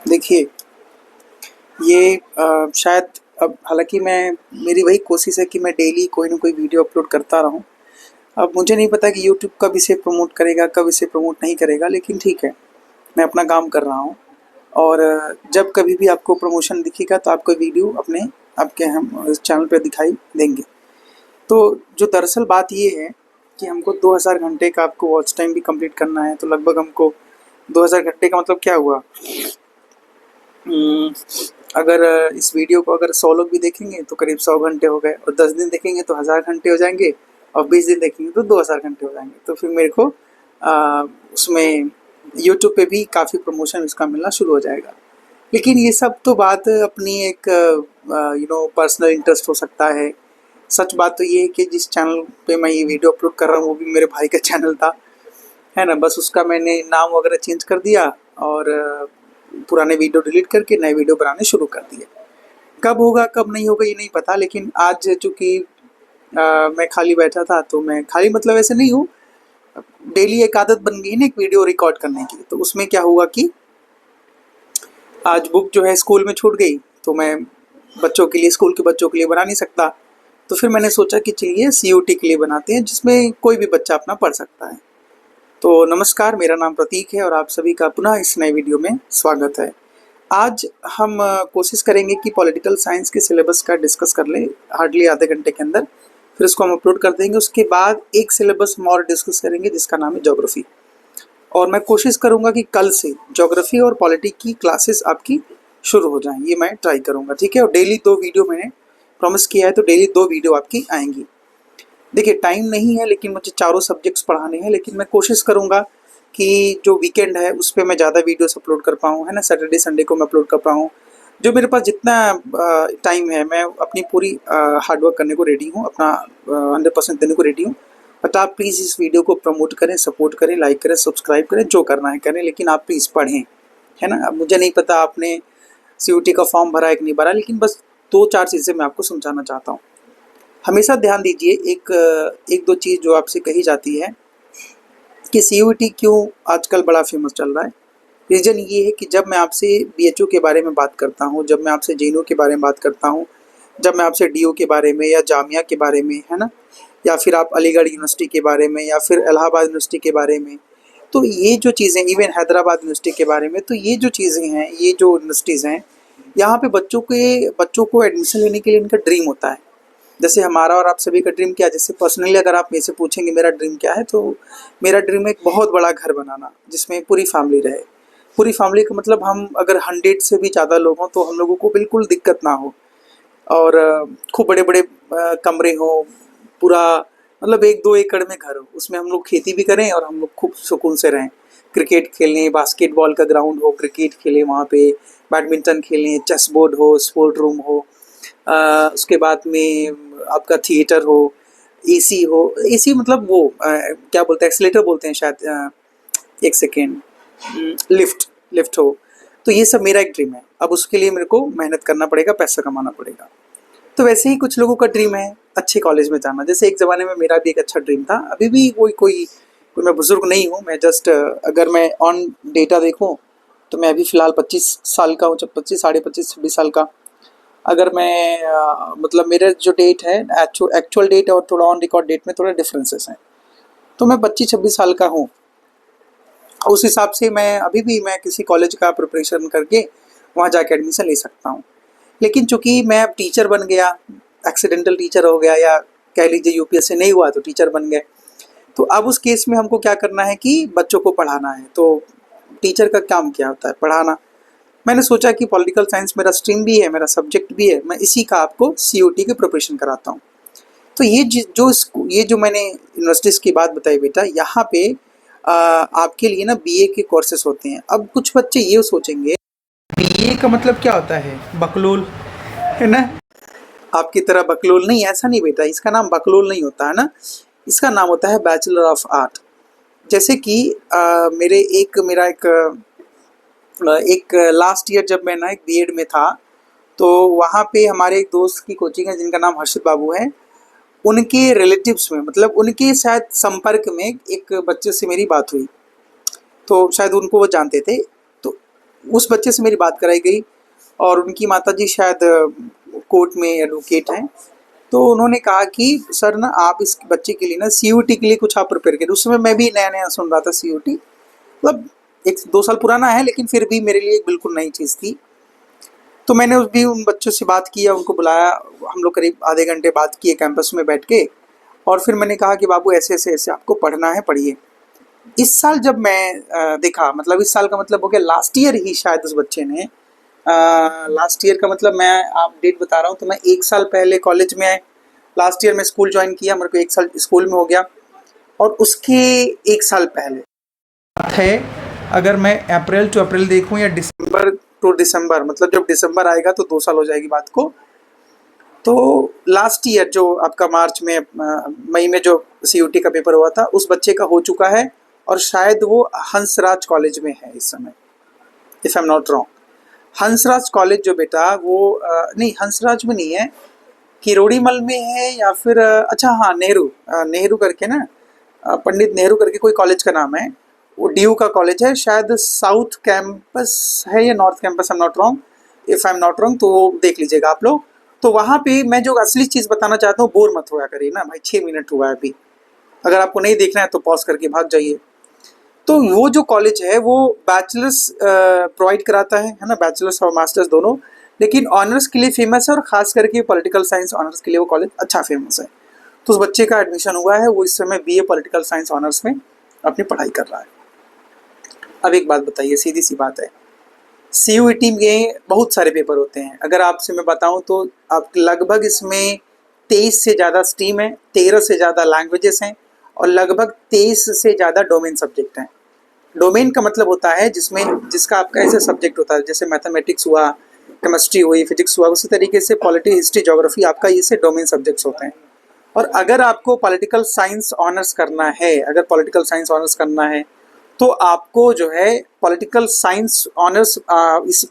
देखिए, ये शायद अब हालाँकि मेरी वही कोशिश है कि मैं डेली कोई न कोई वीडियो अपलोड करता रहूँ। अब मुझे नहीं पता कि यूट्यूब कब इसे प्रमोट करेगा, कब इसे प्रमोट नहीं करेगा, लेकिन ठीक है, मैं अपना काम कर रहा हूँ और जब कभी भी आपको प्रमोशन दिखेगा तो आपको वीडियो आपके हम इस चैनल पे दिखाई देंगे। तो जो दरअसल बात ये है कि हमको 2000 घंटे का आपको वॉच टाइम भी कंप्लीट करना है, तो लगभग हमको 2000 घंटे का मतलब क्या हुआ? उम, अगर इस वीडियो को अगर 100 लोग भी देखेंगे तो करीब 100 घंटे हो गए और 10 दिन देखेंगे तो 1000 घंटे हो जाएँगे और 20 दिन देखेंगे तो 2000 घंटे हो जाएँगे। तो फिर मेरे को उसमें यूट्यूब पे भी काफ़ी प्रमोशन इसका मिलना शुरू हो जाएगा। लेकिन ये सब तो बात अपनी एक पर्सनल इंटरेस्ट हो सकता है। सच बात तो ये है कि जिस चैनल पे मैं ये वीडियो अपलोड कर रहा हूँ वो भी मेरे भाई का चैनल था, है ना? बस उसका मैंने नाम वगैरह चेंज कर दिया और पुराने वीडियो डिलीट करके नए वीडियो बनाने शुरू कर दिए। कब होगा, कब नहीं होगा ये नहीं पता, लेकिन आज चूँकि मैं खाली बैठा था तो मैं खाली मतलब ऐसे नहीं हूँ, डेली एक आदत बन गई है ना एक वीडियो रिकॉर्ड करने की। तो उसमें क्या हुआ कि आज बुक जो है स्कूल में छूट गई, तो मैं बच्चों के लिए स्कूल के बच्चों के लिए बना नहीं सकता। तो फिर मैंने सोचा कि चलिए सीयूटी के लिए बनाते हैं जिसमें कोई भी बच्चा अपना पढ़ सकता है। तो नमस्कार, मेरा नाम प्रतीक है और आप सभी का पुनः इस नए वीडियो में स्वागत है। आज हम कोशिश करेंगे कि पॉलिटिकल साइंस के सिलेबस का डिस्कस कर लें हार्डली आधे घंटे के अंदर, फिर उसको हम अपलोड कर देंगे। उसके बाद एक सिलेबस हम और डिस्कस करेंगे जिसका नाम है ज्योग्राफी, और मैं कोशिश करूँगा कि कल से ज्योग्राफी और पॉलिटी की क्लासेस आपकी शुरू हो जाएँ, ये मैं ट्राई करूँगा, ठीक है? और डेली 2 वीडियो मैंने प्रॉमिस किया है, तो डेली 2 वीडियो आपकी आएँगी। देखिए, टाइम नहीं है लेकिन मुझे चारों सब्जेक्ट्स पढ़ाने हैं, लेकिन मैं कोशिश करूँगा कि जो वीकेंड है उस पे मैं ज़्यादा वीडियोस अपलोड कर पाऊँ, है ना? सैटरडे संडे को मैं अपलोड कर पाऊँ। जो मेरे पास जितना टाइम है मैं अपनी पूरी हार्ड वर्क करने को रेडी हूँ, अपना 100% देने को रेडी हूँ। बट आप प्लीज़ इस वीडियो को प्रमोट करें, सपोर्ट करें, लाइक करें, सब्सक्राइब करें, जो करना है करें, लेकिन आप प्लीज़ पढ़ें, है ना? अब मुझे नहीं पता आपने सीयूटी का फॉर्म भरा है कि नहीं भरा, लेकिन बस 2-4 चीज़ें मैं आपको समझाना चाहता हूँ। हमेशा ध्यान दीजिए, एक दो चीज़ जो आपसे कही जाती है कि सीयूईटी क्यों आजकल बड़ा फेमस चल रहा है। रीज़न ये है कि जब मैं आपसे बीएचयू के बारे में बात करता हूँ, जब मैं आपसे जेएनयू के बारे में बात करता हूँ, जब मैं आपसे डीयू के बारे में या जामिया के बारे में, है ना? या फिर आप अलीगढ़ यूनिवर्सिटी के बारे में या फिर इलाहाबाद यूनिवर्सिटी के बारे में, तो ये जो चीज़ें, इवन हैदराबाद यूनिवर्सिटी के बारे में, तो ये जो चीज़ें हैं, ये जो यूनिवर्सिटीज़ हैं, यहाँ पे बच्चों को एडमिशन लेने के लिए इनका ड्रीम होता है। जैसे हमारा और आप सभी का ड्रीम क्या है? जैसे पर्सनली अगर आप मेरे से पूछेंगे मेरा ड्रीम क्या है, तो मेरा ड्रीम है एक बहुत बड़ा घर बनाना जिसमें पूरी फैमिली रहे। पूरी फैमिली का मतलब हम अगर 100 से भी ज़्यादा लोग हों तो हम लोगों को बिल्कुल दिक्कत ना हो, और खूब बड़े-बड़े कमरे हों, पूरा मतलब 1-2 एकड़ में घर हो, उसमें हम लोग खेती भी करें और हम लोग खूब सुकून से रहें। क्रिकेट खेलें, बास्केटबॉल का ग्राउंड हो, क्रिकेट खेलें वहाँ पे, बैडमिंटन खेलें, चेस बोर्ड हो, स्पोर्ट रूम हो, उसके बाद में आपका थिएटर हो, एसी हो। एसी मतलब वो क्या बोलते हैं, एक्सीलेटर बोलते हैं शायद, एक सेकेंड, लिफ्ट लिफ्ट हो। तो ये सब मेरा एक ड्रीम है। अब उसके लिए मेरे को मेहनत करना पड़ेगा, पैसा कमाना पड़ेगा। तो वैसे ही कुछ लोगों का ड्रीम है अच्छे कॉलेज में जाना। जैसे एक ज़माने में मेरा भी एक अच्छा ड्रीम था। अभी भी कोई मैं बुज़ुर्ग नहीं हूँ, मैं जस्ट अगर मैं ऑन डेटा देखूँ तो मैं अभी फ़िलहाल 25 साल का हूँ, जब 25 साढ़े 25 26 साल का। अगर मैं मतलब मेरा जो डेट है, एक्चुअल डेट और थोड़ा ऑन रिकॉर्ड डेट में थोड़ा डिफरेंसेस हैं। तो मैं 25-26 साल का हूँ। उस हिसाब से मैं किसी कॉलेज का प्रिपरेशन करके वहाँ जाके एडमिशन ले सकता हूँ। लेकिन चूँकि मैं अब टीचर बन गया, एक्सीडेंटल टीचर हो गया, या कह लीजिए यूपीएससी नहीं हुआ तो टीचर बन गए। तो अब उस केस में हमको क्या करना है कि बच्चों को पढ़ाना है। तो टीचर का काम क्या होता है? पढ़ाना। मैंने सोचा कि पॉलिटिकल साइंस मेरा स्ट्रीम भी है, मेरा सब्जेक्ट भी है, मैं इसी का आपको सीयूटी की प्रिपरेशन कराता हूँ। तो ये जो मैंने यूनिवर्सिटीज़ की बात बताई बेटा, यहाँ पे आपके लिए ना बीए के कोर्सेज होते हैं। अब कुछ बच्चे ये सोचेंगे बीए का मतलब क्या होता है? बकलोल, है ना? आपकी तरह बकलोल नहीं, ऐसा नहीं बेटा, इसका नाम बकलोल नहीं होता है ना, इसका नाम होता है बैचलर ऑफ आर्ट। जैसे कि एक लास्ट ईयर जब मैं ना एक बीएड में था, तो वहाँ पे हमारे एक दोस्त की कोचिंग है जिनका नाम हर्षित बाबू है। उनके रिलेटिव्स में, मतलब उनके शायद संपर्क में एक बच्चे से मेरी बात हुई, तो शायद उनको वो जानते थे। तो उस बच्चे से मेरी बात कराई गई और उनकी माताजी शायद कोर्ट में एडवोकेट हैं। तो उन्होंने कहा कि सर ना आप इस बच्चे के लिए ना सीयूटी के लिए कुछ आप प्रिपेयर करें। उस समय मैं भी नया-नया सुन रहा था सीयूटी, मतलब 1-2 साल पुराना है लेकिन फिर भी मेरे लिए बिल्कुल नई चीज़ थी। तो मैंने उस भी उन बच्चों से बात किया, उनको बुलाया, हम लोग करीब आधे घंटे बात किए कैंपस में बैठ के और फिर मैंने कहा कि बाबू ऐसे-ऐसे आपको पढ़ना है, पढ़िए। इस साल जब मैं देखा, मतलब इस साल का मतलब हो गया लास्ट ईयर ही शायद उस बच्चे ने लास्ट ईयर का मतलब मैं आप डेट बता रहा हूँ, तो मैं 1 साल पहले कॉलेज में लास्ट ईयर में स्कूल ज्वाइन किया, मेरे को 1 साल स्कूल में हो गया और उसके 1 साल पहले बात है, अगर मैं अप्रैल टू अप्रैल देखूँ या दिसंबर टू दिसंबर, मतलब जब दिसंबर आएगा तो 2 साल हो जाएगी बात को। तो लास्ट ईयर जो आपका मार्च में मई में जो सीयूटी का पेपर हुआ था, उस बच्चे का हो चुका है और शायद वो हंसराज कॉलेज में है इस समय, if I am not wrong. Hansraj college जो बेटा वो नहीं, हंसराज में नहीं है, किरोड़ीमल में है या फिर अच्छा हाँ, नेहरू करके ना, पंडित नेहरू करके कोई कॉलेज का नाम है, वो डीयू का कॉलेज है, शायद साउथ कैंपस है या north campus, I am not wrong, if I am not wrong, तो वो देख लीजिएगा आप लोग। तो वहाँ पे मैं जो असली चीज़ बताना चाहता हूँ, बोर मत होया करिए ना भाई, 6 मिनट हुआ है अभी, अगर आपको नहीं देखना है तो पॉज करके भाग जाइए। तो वो जो कॉलेज है वो बैचलर्स प्रोवाइड कराता है ना, बैचलर्स और मास्टर्स दोनों, लेकिन ऑनर्स के लिए फेमस है और ख़ास करके पॉलिटिकल साइंस ऑनर्स के लिए वो कॉलेज अच्छा फेमस है। तो उस बच्चे का एडमिशन हुआ है, वो इस समय बीए पॉलिटिकल साइंस ऑनर्स में अपनी पढ़ाई कर रहा है। अब एक बात बताइए, सीधी सी बात है, सीयूईटी में बहुत सारे पेपर होते हैं, अगर आपसे मैं बताऊं तो आप लगभग इसमें 23 से ज़्यादा स्ट्रीम है, 13 से ज़्यादा लैंग्वेजेस हैं और लगभग 23 से ज़्यादा डोमेन सब्जेक्ट हैं। डोमेन का मतलब होता है जिसमें जिसका आपका ऐसे सब्जेक्ट होता है, जैसे मैथमेटिक्स हुआ, केमिस्ट्री हुई, फिजिक्स हुआ, उसी तरीके से पॉलिटी, हिस्ट्री, ज्योग्राफी आपका ये से डोमेन सब्जेक्ट्स होते हैं। और अगर आपको पॉलिटिकल साइंस ऑनर्स करना है, अगर पॉलिटिकल साइंस ऑनर्स करना है तो आपको जो है पॉलिटिकल साइंस ऑनर्स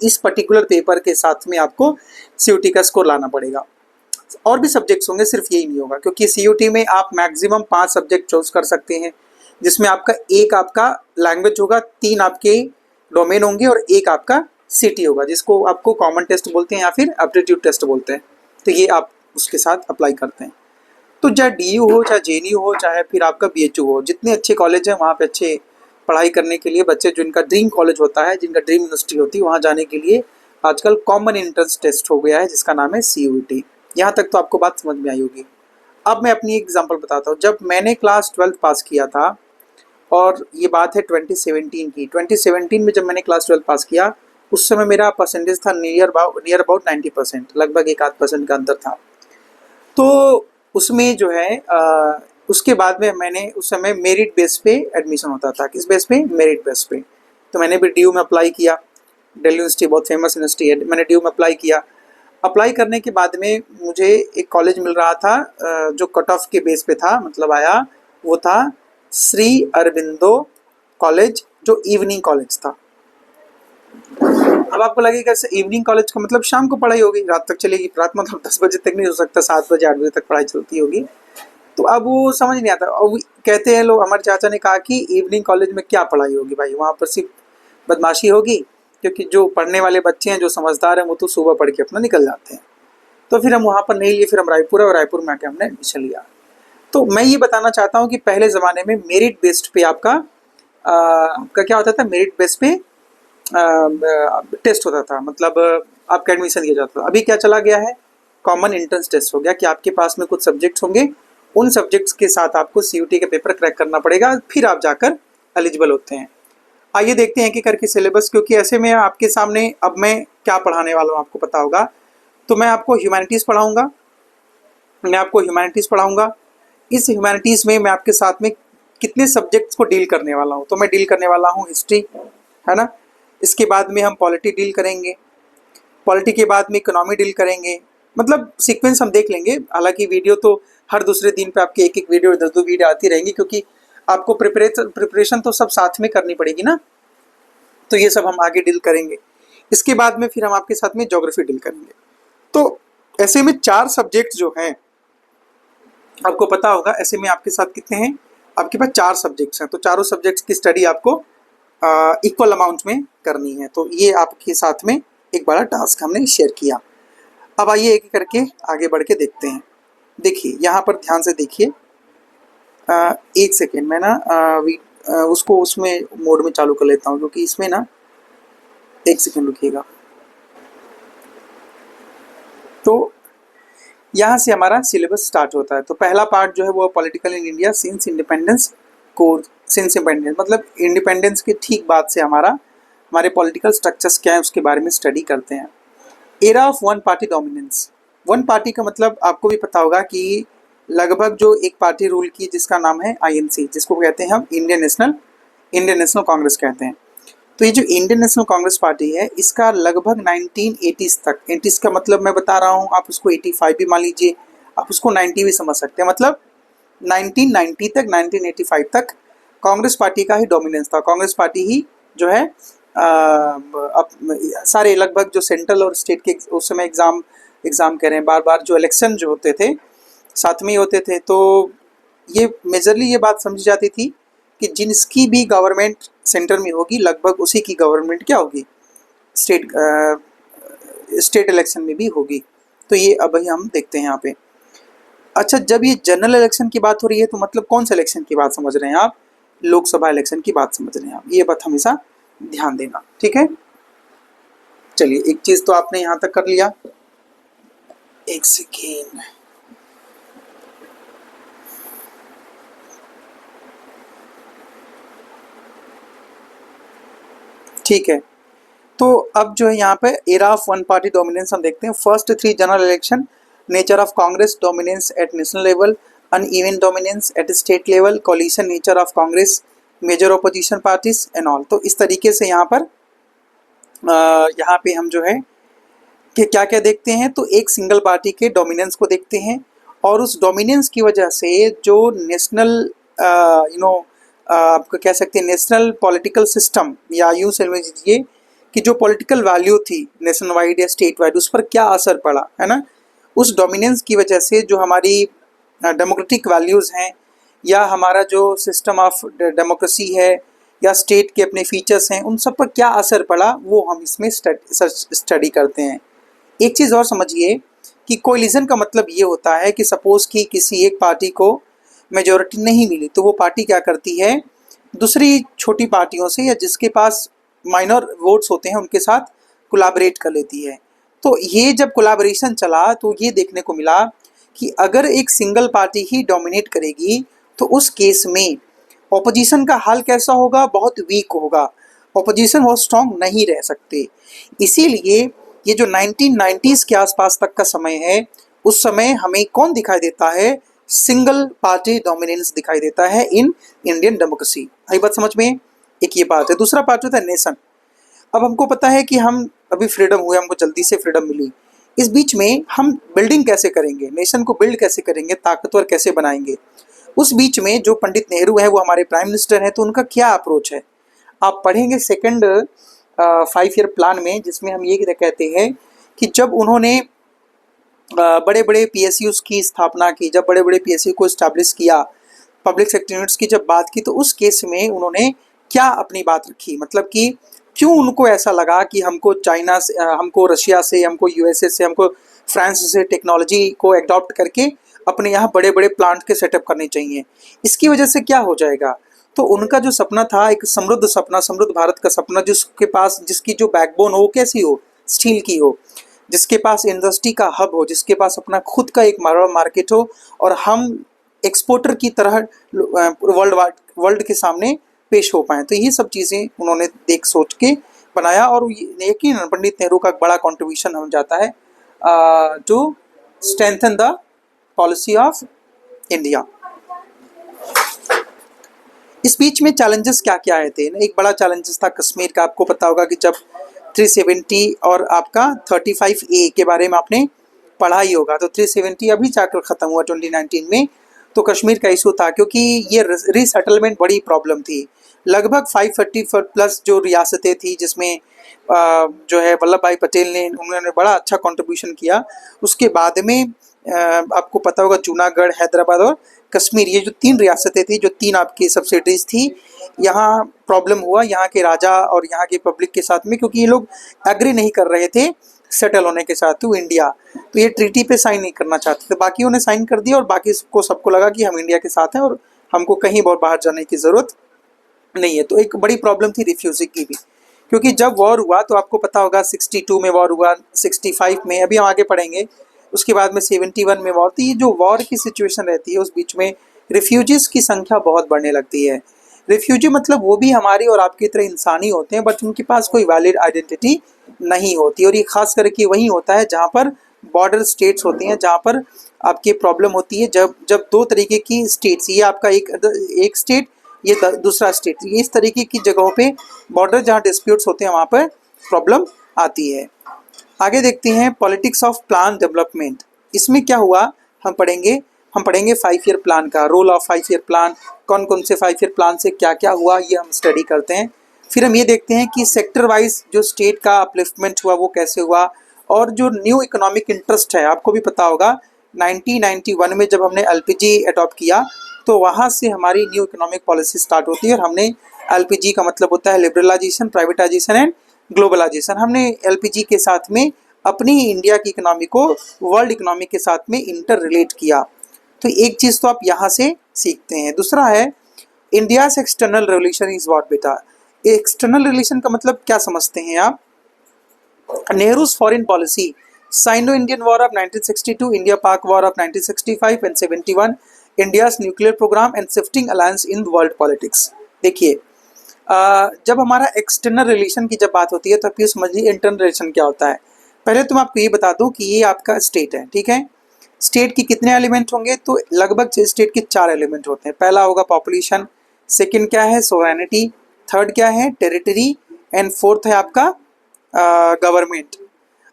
इस पर्टिकुलर पेपर के साथ में आपको सीयूटी का स्कोर लाना पड़ेगा। और भी सब्जेक्ट्स होंगे, सिर्फ यही नहीं होगा, क्योंकि सीयूटी में आप मैक्सिमम 5 सब्जेक्ट चूज कर सकते हैं, जिसमें आपका एक आपका लैंग्वेज होगा, 3 आपके डोमेन होंगे और एक आपका सिटी होगा, जिसको आपको कॉमन टेस्ट बोलते हैं या फिर एप्टीट्यूड टेस्ट बोलते हैं। तो ये आप उसके साथ अप्लाई करते हैं। तो चाहे डीयू हो, चाहे जेएनयू हो, चाहे फिर आपका बीएचयू हो, जितने अच्छे कॉलेज हैं वहाँ पे अच्छे पढ़ाई करने के लिए बच्चे, जिनका ड्रीम कॉलेज होता है, जिनका ड्रीम यूनिवर्सिटी होती है, वहाँ जाने के लिए आजकल कॉमन एंट्रेंस टेस्ट हो गया है जिसका नाम है सीयूईटी। यहाँ तक तो आपको बात समझ में आई होगी। अब मैं अपनी एग्जांपल बताता हूँ। जब मैंने क्लास 12th पास किया था, और ये बात है 2017 की, 2017 में जब मैंने क्लास 12 पास किया, उस समय मेरा परसेंटेज था नियर अबाउट 90%, लगभग 1-8% का अंतर था। तो उसमें जो है उसके बाद में मैंने उस समय मेरिट बेस पे एडमिशन होता था। किस बेस पे? मेरिट बेस पे। तो मैंने भी डीयू में अप्लाई किया, दिल्ली यूनिवर्सिटी बहुत फेमस यूनिवर्सिटी है, मैंने डीयू में अप्लाई किया। अप्लाई करने के बाद में मुझे एक कॉलेज मिल रहा था जो कट ऑफ के बेस पे था, मतलब आया, वो था श्री अरबिंदो कॉलेज, जो इवनिंग कॉलेज था। अब आपको लगेगा इवनिंग कॉलेज का मतलब शाम को पढ़ाई होगी, रात तक चलेगी, रात मतलब 10 बजे तक नहीं हो सकता, 7 बजे 8 बजे तक पढ़ाई चलती होगी। तो अब वो समझ नहीं आता। अब कहते हैं लोग, हमारे चाचा ने कहा कि इवनिंग कॉलेज में क्या पढ़ाई होगी भाई, वहाँ पर सिर्फ बदमाशी होगी, क्योंकि जो पढ़ने वाले बच्चे हैं, जो समझदार हैं, वो तो सुबह पढ़ के अपना निकल जाते हैं। तो फिर हम वहाँ पर नहीं लिए, फिर हम रायपुर और रायपुर में आके हमने एडमिशन लिया। तो मैं ये बताना चाहता हूँ कि पहले ज़माने में मेरिट बेस्ड पे आपका क्या होता था, मेरिट बेस पे टेस्ट होता था, मतलब आपका एडमिशन दिया जाता था। अभी क्या चला गया है, कॉमन एंट्रेंस टेस्ट हो गया, कि आपके पास में कुछ सब्जेक्ट्स होंगे, उन सब्जेक्ट्स के साथ आपको सीयूटी के पेपर क्रैक करना पड़ेगा, फिर आप जाकर एलिजिबल होते हैं। आइए देखते हैं कि करके सिलेबस, क्योंकि ऐसे में आपके सामने अब मैं क्या पढ़ाने वाला हूँ आपको पता होगा। तो मैं आपको ह्यूमैनिटीज़ पढ़ाऊँगा, इस ह्यूमैनिटीज़ में मैं आपके साथ में कितने सब्जेक्ट्स को डील करने वाला हूँ। तो मैं डील करने वाला हूँ हिस्ट्री, है ना, इसके बाद में हम पॉलिटी डील करेंगे, पॉलिटी के बाद में इकोनॉमी डील करेंगे, मतलब सीक्वेंस हम देख लेंगे। हालांकि वीडियो तो हर दूसरे दिन पे आपके एक वीडियो, 2 वीडियो आती रहेंगी, क्योंकि आपको प्रिपरेशन तो सब साथ में करनी पड़ेगी ना। तो ये सब हम आगे डील करेंगे। इसके बाद में फिर हम आपके साथ में ज्योग्राफी डील करेंगे। तो ऐसे में 4 सब्जेक्ट जो हैं, आपको पता होगा, ऐसे में आपके साथ कितने हैं, आपके पास 4 सब्जेक्ट्स हैं। तो चारों सब्जेक्ट्स की स्टडी आपको इक्वल अमाउंट में करनी है। तो ये आपके साथ में एक बड़ा टास्क हमने शेयर किया। अब आइए एक एक करके आगे बढ़ के देखते हैं। देखिए यहाँ पर ध्यान से देखिए, एक सेकेंड मैं ना उसको उसमें मोड में चालू कर लेता हूँ, क्योंकि इसमें ना, एक सेकेंड रुकिएगा। तो यहाँ से हमारा सिलेबस स्टार्ट होता है। तो पहला पार्ट जो है वो political in India since independence course, since independence मतलब इंडिपेंडेंस के ठीक बाद से हमारे पॉलिटिकल स्ट्रक्चर्स क्या है उसके बारे में स्टडी करते हैं। Era of one party dominance. One party का मतलब आपको भी पता होगा कि लगभग जो एक पार्टी रूल की, जिसका नाम है आईएनसी, जिसको कहते हैं हम इंडियन नेशनल कांग्रेस कहते हैं। तो ये जो इंडियन नेशनल कांग्रेस पार्टी है, इसका लगभग 1980s तक, 80s का मतलब मैं बता रहा हूँ, आप उसको 85 भी मान लीजिए, आप उसको 90 भी समझ सकते हैं, मतलब 1990 तक, 1985 तक कांग्रेस पार्टी का ही डोमिनेंस था। कांग्रेस पार्टी ही जो है अब सारे लगभग जो सेंट्रल और स्टेट के उस समय एग्ज़ाम कह रहे हैं, बार बार जो इलेक्शन जो होते थे साथ में ही होते थे, तो ये मेजरली ये बात समझी जाती थी कि जिसकी भी गवर्नमेंट सेंटर में होगी, लगभग उसी की गवर्नमेंट क्या होगी, स्टेट इलेक्शन में भी होगी। तो ये अब हम देखते हैं यहाँ पे। अच्छा, जब ये जनरल इलेक्शन की बात हो रही है तो मतलब कौन सा इलेक्शन की बात समझ रहे हैं आप? लोकसभा इलेक्शन की बात समझ रहे हैं आप। ये बात हमेशा ध्यान देना, ठीक है। चलिए, एक चीज़ तो आपने यहाँ तक कर लिया। एक सेकेंड, ठीक है। तो अब जो है यहाँ पे era of one party dominance हम देखते हैं। First 3 general election, nature of Congress dominance at national level, uneven dominance at state level, coalition nature of Congress, major opposition parties and all. तो इस तरीके से यहाँ पर यहाँ पे हम जो है कि क्या क्या देखते हैं, तो एक सिंगल पार्टी के डोमिनेंस को देखते हैं, और उस डोमिनेंस की वजह से जो नेशनल आपको कह सकते हैं नेशनल पॉलिटिकल सिस्टम, या यूँ समझ लीजिए कि जो पॉलिटिकल वैल्यू थी नेशन वाइड या स्टेट वाइड, उस पर क्या असर पड़ा, है ना। उस डोमिनेंस की वजह से जो हमारी डेमोक्रेटिक वैल्यूज़ हैं, या हमारा जो सिस्टम ऑफ डेमोक्रेसी है, या स्टेट के अपने फीचर्स हैं, उन सब पर क्या असर पड़ा, वो हम इसमें स्टडी करते हैं। एक चीज़ और समझिए कि कोलिशन का मतलब ये होता है कि सपोज़ कि किसी एक पार्टी को मेजॉरिटी नहीं मिली, तो वो पार्टी क्या करती है, दूसरी छोटी पार्टियों से या जिसके पास माइनर वोट्स होते हैं उनके साथ कोलैबोरेट कर लेती है। तो ये जब कोलैबोरेशन चला तो ये देखने को मिला कि अगर एक सिंगल पार्टी ही डोमिनेट करेगी तो उस केस में ऑपोजिशन का हाल कैसा होगा, बहुत वीक होगा, ऑपोजिशन बहुत स्ट्रॉन्ग नहीं रह सकते। इसीलिए ये जो 1990s के आसपास तक का समय है, उस समय हमें कौन दिखाई देता है, सिंगल पार्टी डोमिनेंस दिखाई देता है इन इंडियन डेमोक्रेसी। आई बात समझ में? एक ये बात है। दूसरा पार्ट होता है नेशन। अब हमको पता है कि हम अभी फ्रीडम हुए, हमको जल्दी से फ्रीडम मिली, इस बीच में हम बिल्डिंग कैसे करेंगे, नेशन को बिल्ड कैसे करेंगे, ताकतवर कैसे बनाएंगे। उस बीच में जो पंडित नेहरू हैं, वो हमारे प्राइम मिनिस्टर हैं, तो उनका क्या अप्रोच है आप पढ़ेंगे सेकंड 5 ईयर प्लान में, जिसमें हम ये कहते हैं कि जब उन्होंने बड़े बड़े PSUs की स्थापना की, जब बड़े बड़े PSU को इस्टेब्लिश किया, पब्लिक सेक्टर यूनिट्स की जब बात की, तो उस केस में उन्होंने क्या अपनी बात रखी, मतलब कि क्यों उनको ऐसा लगा कि हमको चाइना से, हमको रशिया से, हमको USA से, हमको फ्रांस से टेक्नोलॉजी को एडॉप्ट करके अपने यहाँ बड़े बड़े प्लांट के सेटअप करने चाहिए। इसकी वजह से क्या हो जाएगा, तो उनका जो सपना था, एक समृद्ध सपना, समृद्ध भारत का सपना, जिसके पास, जिसकी जो बैकबोन हो कैसी हो, स्टील की हो, जिसके पास इंडस्ट्री का हब हो, जिसके पास अपना खुद का एक मार्केट हो, और हम एक्सपोर्टर की तरह वर्ल्ड के सामने पेश हो पाएँ। तो ये सब चीज़ें उन्होंने देख सोच के बनाया, और यकीन पंडित नेहरू का बड़ा कंट्रीब्यूशन हो जाता है to strengthen the policy of India. इस बीच में चैलेंजेस क्या क्या आए थे, एक बड़ा चैलेंजेस था कश्मीर का। आपको पता होगा कि जब 370 और आपका 35A के बारे में आपने पढ़ा ही होगा, तो 370 अभी जाकर ख़त्म हुआ 2019 में, तो कश्मीर का इशू था, क्योंकि ये रीसेटलमेंट बड़ी प्रॉब्लम थी। लगभग 530 प्लस जो रियासतें थी, जिसमें जो है वल्लभ भाई पटेल ने, उन्होंने बड़ा अच्छा कंट्रीब्यूशन किया। उसके बाद में आपको पता होगा जूनागढ़, हैदराबाद और कश्मीर, ये जो 3 रियासतें थी, जो 3 आपकी सब्सिडीज थी, यहाँ प्रॉब्लम हुआ यहाँ के राजा और यहाँ के पब्लिक के साथ में, क्योंकि ये लोग एग्री नहीं कर रहे थे सेटल होने के साथ टू इंडिया, तो ये ट्रीटी पे साइन नहीं करना चाहते थे। बाकी उन्हें साइन कर दिया और बाकी सबको लगा कि हम इंडिया के साथ हैं और हमको कहीं बहुत बाहर जाने की ज़रूरत नहीं है। तो एक बड़ी प्रॉब्लम थी रिफ्यूजी की भी, क्योंकि जब वॉर हुआ तो आपको पता होगा 62 में वॉर हुआ, 65 में, अभी हम आगे पढ़ेंगे, उसके बाद में 71 में वॉर। तो ये जो वॉर की सिचुएशन रहती है उस बीच में रिफ्यूजीज़ की संख्या बहुत बढ़ने लगती है। रिफ्यूजी मतलब वो भी हमारी और आपकी तरह इंसानी होते हैं, बट उनके पास कोई वैलिड आइडेंटिटी नहीं होती, और ये खास करके वहीं होता है जहाँ पर बॉर्डर स्टेट्स होती हैं, जहाँ पर आपकी प्रॉब्लम होती है जब 2 तरीके की स्टेट्स, ये आपका एक स्टेट, ये दूसरा स्टेट, ये इस तरीके की जगहों पे बॉर्डर जहाँ डिस्प्यूट्स होते हैं वहाँ पर प्रॉब्लम आती है। आगे देखते हैं पॉलिटिक्स ऑफ प्लान डेवलपमेंट। इसमें क्या हुआ हम पढ़ेंगे 5 ईयर प्लान का रोल ऑफ 5 ईयर प्लान, कौन कौन से 5 ईयर प्लान से क्या क्या हुआ ये हम स्टडी करते हैं। फिर हम ये देखते हैं कि सेक्टर वाइज जो स्टेट का अपलिफ्टमेंट हुआ वो कैसे हुआ, और जो न्यू इकोनॉमिक इंटरेस्ट है, आपको भी पता होगा 1991 में जब हमने एलपीजी अडॉप्ट किया तो वहाँ से हमारी न्यू इकोनॉमिक पॉलिसी स्टार्ट होती है, और हमने एलपीजी का मतलब होता है लिबरलाइजेशन, प्राइवेटाइजेशन एंड ग्लोबलाइजेशन। हमने एलपीजी के साथ में अपनी इंडिया की इकोनॉमी को वर्ल्ड इकोनॉमी के साथ में इंटर रिलेट किया। तो एक चीज़ तो आप यहाँ से सीखते हैं। दूसरा है India's external relation is what बेटा। एक्सटर्नल रिलेशन का मतलब क्या समझते हैं आप? Nehru's foreign policy, Sino Indian war of 1962, India Pak war of 1965 and 71, India's nuclear program and shifting alliance in world politics. देखिए जब हमारा एक्सटर्नल रिलेशन की जब बात होती है तो आप ये समझिए इंटरनल रिलेशन क्या होता है। पहले तो मैं आपको ये बता दूं कि ये आपका स्टेट है, ठीक है। स्टेट की कितने एलिमेंट होंगे? तो लगभग स्टेट के 4 एलिमेंट होते हैं। पहला होगा पॉपुलेशन, सेकंड क्या है सोवरेनिटी, थर्ड क्या है टेरिटरी, एंड फोर्थ है आपका गवर्नमेंट।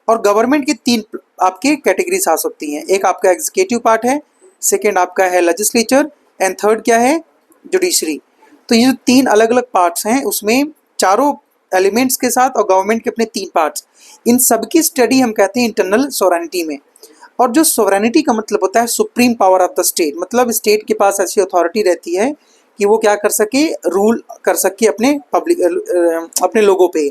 और गवर्नमेंट की 3 आपकी कैटेगरीज आ सकती हैं। एक आपका एग्जीक्यूटिव पार्ट है, सेकंड आपका है लेजिस्लेचर, एंड थर्ड क्या है जुडिशरी। तो ये जो 3 अलग अलग पार्ट्स हैं उसमें चारों एलिमेंट्स के साथ और गवर्नमेंट के अपने 3 पार्ट्स, इन सब की स्टडी हम कहते हैं इंटरनल सोवरेनिटी में। और जो सोवरेनिटी का मतलब होता है supreme power of the state, मतलब स्टेट के पास ऐसी अथॉरिटी रहती है कि वो क्या कर सके, रूल कर सके अपने अपने लोगों पे।